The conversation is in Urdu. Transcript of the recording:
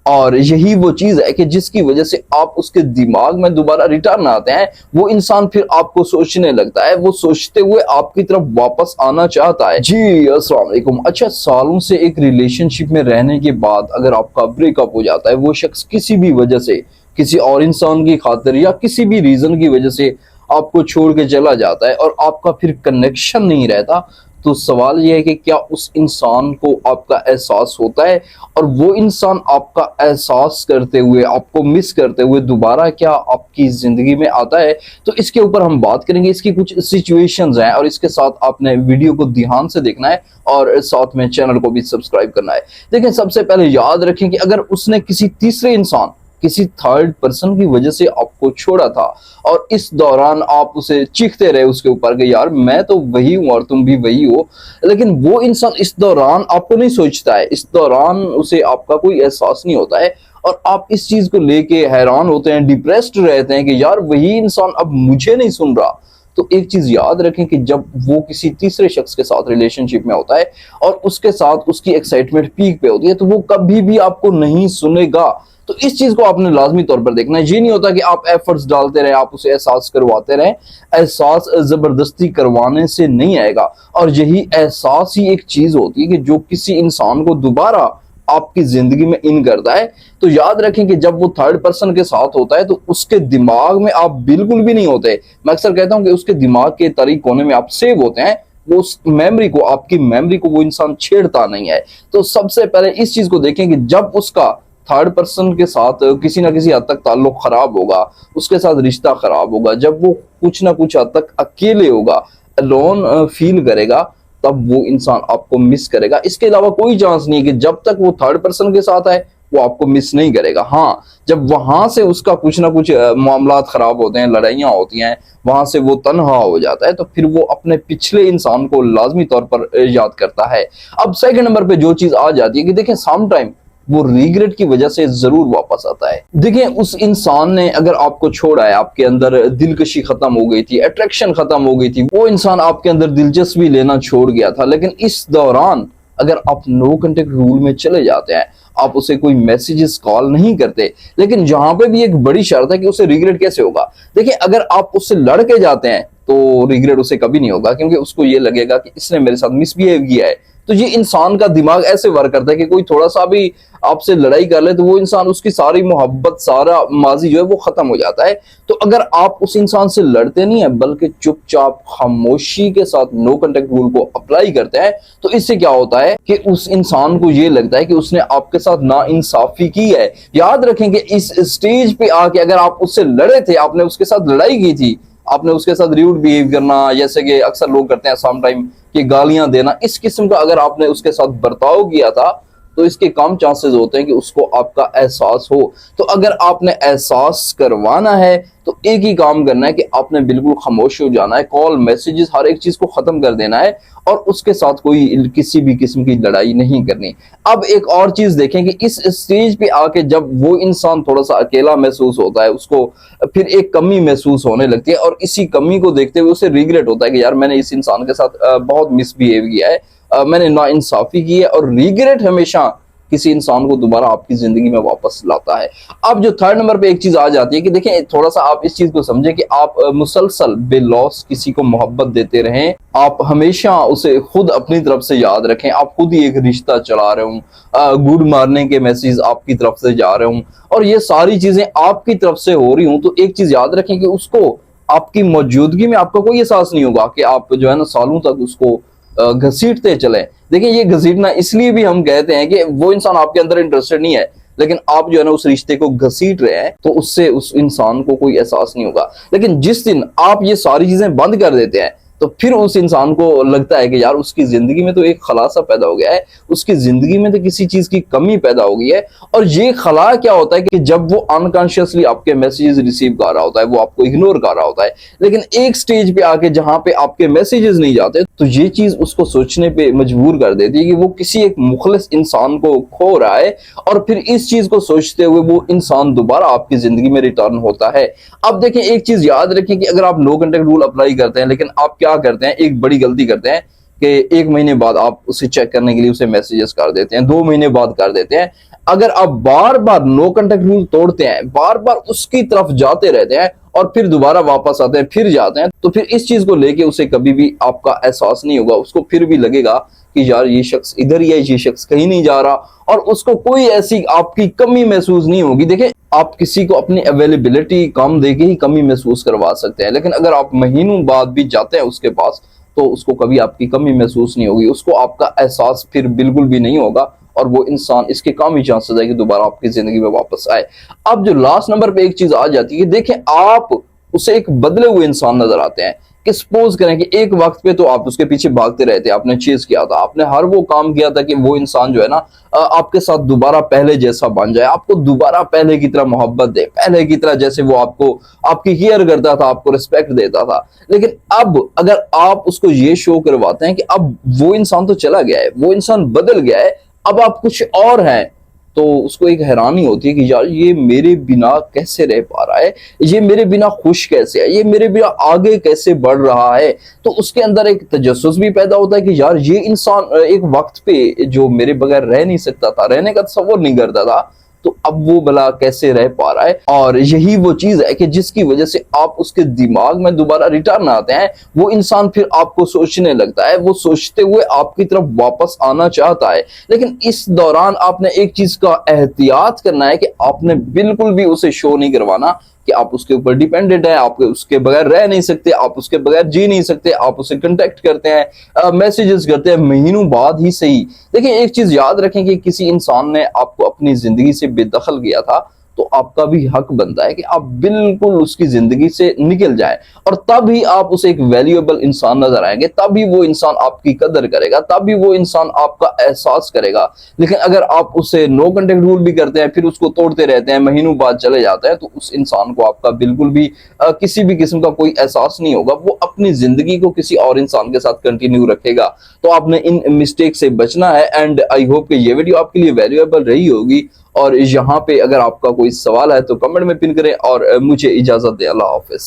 اور یہی وہ چیز ہے کہ جس کی وجہ سے آپ اس کے دماغ میں دوبارہ ریٹرن آتے ہیں، وہ انسان پھر آپ کو سوچنے لگتا ہے، وہ سوچتے ہوئے آپ کی طرف واپس آنا چاہتا ہے۔ جی السلام علیکم۔ اچھا، سالوں سے ایک ریلیشن شپ میں رہنے کے بعد اگر آپ کا بریک اپ ہو جاتا ہے، وہ شخص کسی بھی وجہ سے، کسی اور انسان کی خاطر یا کسی بھی ریزن کی وجہ سے آپ کو چھوڑ کے چلا جاتا ہے اور آپ کا پھر کنیکشن نہیں رہتا، تو سوال یہ ہے کہ کیا اس انسان کو آپ کا احساس ہوتا ہے، اور وہ انسان آپ کا احساس کرتے ہوئے، آپ کو مس کرتے ہوئے دوبارہ کیا آپ کی زندگی میں آتا ہے؟ تو اس کے اوپر ہم بات کریں گے۔ اس کی کچھ سچویشنز ہیں اور اس کے ساتھ آپ نے ویڈیو کو دھیان سے دیکھنا ہے اور ساتھ میں چینل کو بھی سبسکرائب کرنا ہے۔ دیکھیں، سب سے پہلے یاد رکھیں کہ اگر اس نے کسی تیسرے انسان، کسی تھرڈ پرسن کی وجہ سے آپ کو چھوڑا تھا اور اس دوران آپ اسے چیختے رہے اس کے اوپر کہ یار میں تو وہی ہوں اور تم بھی وہی ہو، لیکن وہ انسان اس دوران آپ کو نہیں سوچتا ہے، اس دوران اسے آپ کا کوئی احساس نہیں ہوتا ہے اور آپ اس چیز کو لے کے حیران ہوتے ہیں، ڈپریسڈ رہتے ہیں کہ یار وہی انسان اب مجھے نہیں سن رہا۔ تو ایک چیز یاد رکھیں کہ جب وہ کسی تیسرے شخص کے ساتھ ریلیشن شپ میں ہوتا ہے اور اس کے ساتھ اس کی ایکسائٹمنٹ پیک پہ ہوتی ہے، تو وہ کبھی بھی آپ کو نہیں سنے گا۔ تو اس چیز کو آپ نے لازمی طور پر دیکھنا ہے۔ یہ نہیں ہوتا کہ آپ ایفرٹس ڈالتے رہیں، آپ اسے احساس کرواتے رہیں، احساس زبردستی کروانے سے نہیں آئے گا، اور یہی احساس ہی ایک چیز ہوتی ہے کہ جو کسی انسان کو دوبارہ آپ کی زندگی میں ان کرتا ہے۔ تو یاد رکھیں کہ جب وہ تھرڈ پرسن کے ساتھ ہوتا ہے تو اس کے دماغ میں آپ بالکل بھی نہیں ہوتے۔ میں اکثر کہتا ہوں کہ اس کے دماغ کے تاریک کونے میں آپ سیو ہوتے ہیں، وہ اس میموری کو، آپ کی میموری کو وہ انسان چھیڑتا نہیں ہے۔ تو سب سے پہلے اس چیز کو دیکھیں کہ جب اس کا تھرڈ پرسن کے ساتھ کسی نہ کسی حد تک تعلق خراب ہوگا، اس کے ساتھ رشتہ خراب ہوگا، جب وہ کچھ نہ کچھ حد تک اکیلے ہوگا، الون فیل کرے گا، تب وہ انسان آپ کو مس کرے گا۔ اس کے علاوہ کوئی چانس نہیں کہ جب تک وہ تھرڈ پرسن کے ساتھ ہے وہ آپ کو مس نہیں کرے گا۔ ہاں، جب وہاں سے اس کا کچھ نہ کچھ معاملات خراب ہوتے ہیں، لڑائیاں ہوتی ہیں، وہاں سے وہ تنہا ہو جاتا ہے، تو پھر وہ اپنے پچھلے انسان کو لازمی طور پر یاد کرتا ہے۔ اب سیکنڈ نمبر پہ جو چیز آ جاتی ہے کہ دیکھیں سم ٹائم وہ ریگریٹ کی وجہ سے ضرور واپس آتا ہے۔ دیکھیں، اس انسان نے اگر آپ کو چھوڑا ہے، آپ کے اندر دلکشی ختم ہو گئی تھی، اٹریکشن ختم ہو گئی تھی، وہ انسان آپ کے اندر دلچسپی لینا چھوڑ گیا تھا، لیکن اس دوران اگر آپ نو کنٹیکٹ رول میں چلے جاتے ہیں، آپ اسے کوئی میسیجز کال نہیں کرتے، لیکن جہاں پہ بھی ایک بڑی شرط ہے کہ اسے ریگریٹ کیسے ہوگا۔ دیکھیں، اگر آپ اس سے لڑ کے جاتے ہیں تو ریگریٹ اسے کبھی نہیں ہوگا، کیونکہ اس کو یہ لگے گا کہ اس نے میرے ساتھ مس بیہیو کیا ہے۔ تو یہ انسان کا دماغ ایسے ورک کرتا ہے کہ کوئی تھوڑا سا بھی آپ سے لڑائی کر لے تو وہ انسان، اس کی ساری محبت، سارا ماضی جو ہے وہ ختم ہو جاتا ہے۔ تو اگر آپ اس انسان سے لڑتے نہیں ہیں بلکہ چپ چاپ خاموشی کے ساتھ نو کنٹیکٹ رول کو اپلائی کرتے ہیں، تو اس سے کیا ہوتا ہے کہ اس انسان کو یہ لگتا ہے کہ اس نے آپ کے ساتھ ناانصافی کی ہے۔ یاد رکھیں کہ اس سٹیج پہ آ کے اگر آپ اس سے لڑے تھے، آپ نے اس کے ساتھ لڑائی کی تھی، آپ نے اس کے ساتھ ریوڈ بیہیو کرنا، جیسے کہ اکثر لوگ کرتے ہیں سم ٹائم کہ گالیاں دینا، اس قسم کا اگر آپ نے اس کے ساتھ برتاؤ کیا تھا، تو اس کے کم چانسز ہوتے ہیں کہ اس کو آپ کا احساس ہو۔ تو اگر آپ نے احساس کروانا ہے تو ایک ہی کام کرنا ہے کہ آپ نے بالکل خاموش ہو جانا ہے، کال، میسیجز، ہر ایک چیز کو ختم کر دینا ہے اور اس کے ساتھ کوئی کسی بھی قسم کی لڑائی نہیں کرنی۔ اب ایک اور چیز دیکھیں کہ اس اسٹیج پہ آ کے جب وہ انسان تھوڑا سا اکیلا محسوس ہوتا ہے، اس کو پھر ایک کمی محسوس ہونے لگتی ہے اور اسی کمی کو دیکھتے ہوئے اسے ریگریٹ ہوتا ہے کہ یار میں نے اس انسان کے ساتھ بہت مس بیہیو کیا ہے، میں نے ناانصافی کی ہے، اور ریگریٹ ہمیشہ کسی انسان کو دوبارہ آپ کی زندگی میں واپس لاتا ہے۔ اب جو تھرڈ نمبر پہ ایک چیز آ جاتی ہے کہ دیکھیں، تھوڑا سا آپ اس چیز کو سمجھیں کہ آپ مسلسل بے لوس کسی کو محبت دیتے رہیں، آپ ہمیشہ اسے خود اپنی طرف سے یاد رکھیں، آپ خود ہی ایک رشتہ چلا رہے ہوں، گڈ مارننگ کے میسیج آپ کی طرف سے جا رہے ہوں اور یہ ساری چیزیں آپ کی طرف سے ہو رہی ہوں، تو ایک چیز یاد رکھیں کہ اس کو آپ کی موجودگی میں آپ کا کوئی احساس نہیں ہوگا کہ آپ جو ہے نا سالوں تک اس کو گھسیٹتے چلیں۔ دیکھیں، یہ گھسیٹنا اس لیے بھی ہم کہتے ہیں کہ وہ انسان آپ کے اندر انٹرسٹڈ نہیں ہے، لیکن آپ جو ہے نا اس رشتے کو گھسیٹ رہے ہیں، تو اس سے اس انسان کو کوئی احساس نہیں ہوگا۔ لیکن جس دن آپ یہ ساری چیزیں بند کر دیتے ہیں تو پھر اس انسان کو لگتا ہے کہ یار اس کی زندگی میں تو ایک خلاصہ پیدا ہو گیا ہے، اس کی زندگی میں تو کسی چیز کی کمی پیدا ہو گئی ہے۔ اور یہ خلا کیا ہوتا ہے کہ جب وہ انکانشیسلی آپ کے میسیجز ریسیو کر رہا ہوتا ہے، وہ آپ کو اگنور کر رہا ہوتا ہے، لیکن ایک سٹیج پہ آ کے جہاں پہ آپ کے میسیجز نہیں جاتے، تو یہ چیز اس کو سوچنے پہ مجبور کر دیتی ہے کہ وہ کسی ایک مخلص انسان کو کھو رہا ہے، اور پھر اس چیز کو سوچتے ہوئے وہ انسان دوبارہ آپ کی زندگی میں ریٹرن ہوتا ہے۔ اب دیکھیں، ایک چیز یاد رکھیں کہ اگر آپ نو کنٹیکٹ رول اپلائی کرتے ہیں، لیکن آپ کیا کرتے ہیں، ایک بڑی غلطی کرتے ہیں کہ 1 مہینے بعد آپ اسے چیک کرنے کے لیے اسے میسیجز کر دیتے ہیں، 2 مہینے بعد کر دیتے ہیں۔ اگر آپ بار بار نو کنٹیکٹ رول توڑتے ہیں، بار بار اس کی طرف جاتے رہتے ہیں اور پھر دوبارہ واپس آتے ہیں، پھر جاتے ہیں، تو پھر اس چیز کو لے کے اسے کبھی بھی آپ کا احساس نہیں ہوگا. اس کو پھر بھی لگے گا کہ یار یہ شخص ادھر ہی ہے، یہ شخص کہیں نہیں جا رہا، اور اس کو کوئی ایسی آپ کی کمی محسوس نہیں ہوگی. دیکھیں، آپ کسی کو اپنی اویلیبلٹی کم دے کے ہی کمی محسوس کروا سکتے ہیں، لیکن اگر آپ مہینوں بعد بھی جاتے ہیں اس کے پاس تو اس کو کبھی آپ کی کمی محسوس نہیں ہوگی، اس کو آپ کا احساس پھر بالکل بھی نہیں ہوگا، اور وہ انسان اس کے کام ہی چانسز ہے کہ دوبارہ آپ کی زندگی میں واپس آئے. اب جو لاسٹ نمبر پہ ایک چیز آ جاتی ہے، دیکھیں آپ اسے ایک بدلے ہوئے انسان نظر آتے ہیں. کہ سپوز کریں کہ ایک وقت پہ تو آپ اس کے پیچھے بھاگتے رہتے، آپ نے چیز کیا تھا، آپ نے ہر وہ کام کیا تھا کہ وہ انسان جو ہے نا آپ کے ساتھ دوبارہ پہلے جیسا بن جائے، آپ کو دوبارہ پہلے کی طرح محبت دے، پہلے کی طرح جیسے وہ آپ کو آپ کی کیئر کرتا تھا، آپ کو رسپیکٹ دیتا تھا. لیکن اب اگر آپ اس کو یہ شو کرواتے ہیں کہ اب وہ انسان تو چلا گیا ہے، وہ انسان بدل گیا ہے، اب آپ کچھ اور ہیں، تو اس کو ایک حیرانی ہوتی ہے کہ یار یہ میرے بنا کیسے رہ پا رہا ہے، یہ میرے بنا خوش کیسے ہے، یہ میرے بنا آگے کیسے بڑھ رہا ہے. تو اس کے اندر ایک تجسس بھی پیدا ہوتا ہے کہ یار یہ انسان ایک وقت پہ جو میرے بغیر رہ نہیں سکتا تھا، رہنے کا تصور نہیں کرتا تھا، تو اب وہ بلا کیسے رہ پا رہا ہے. اور یہی وہ چیز ہے کہ جس کی وجہ سے آپ اس کے دماغ میں دوبارہ ریٹرن آتے ہیں. وہ انسان پھر آپ کو سوچنے لگتا ہے، وہ سوچتے ہوئے آپ کی طرف واپس آنا چاہتا ہے. لیکن اس دوران آپ نے ایک چیز کا احتیاط کرنا ہے کہ آپ نے بالکل بھی اسے شو نہیں کروانا کہ آپ اس کے اوپر ڈیپینڈنٹ ہیں، آپ اس کے بغیر رہ نہیں سکتے، آپ اس کے بغیر جی نہیں سکتے. آپ اسے کنٹیکٹ کرتے ہیں، میسیجز کرتے ہیں، مہینوں بعد ہی صحیح. دیکھیں ایک چیز یاد رکھیں کہ کسی انسان نے آپ کو اپنی زندگی سے بے دخل کیا تھا، تو آپ کا بھی حق بنتا ہے کہ آپ بالکل اس کی زندگی سے نکل جائیں، اور تب ہی آپ اسے ایک ویلیوبل انسان نظر آئیں گے، تب ہی وہ انسان آپ کی قدر کرے گا، تب ہی وہ انسان آپ کا احساس کرے گا. لیکن اگر آپ اسے نو کنٹیکٹ رول بھی کرتے ہیں، پھر اس کو توڑتے رہتے ہیں، مہینوں بعد چلے جاتے ہیں، تو اس انسان کو آپ کا بالکل بھی کسی بھی قسم کا کوئی احساس نہیں ہوگا. وہ اپنی زندگی کو کسی اور انسان کے ساتھ کنٹینیو رکھے گا. تو آپ نے ان مسٹیک سے بچنا ہے. اینڈ آئی ہوپ کہ یہ ویڈیو آپ کے لیے ویلیویبل رہی ہوگی. اور یہاں پہ اگر آپ کا کوئی سوال ہے تو کمنٹ میں پن کریں، اور مجھے اجازت دیں. اللہ حافظ.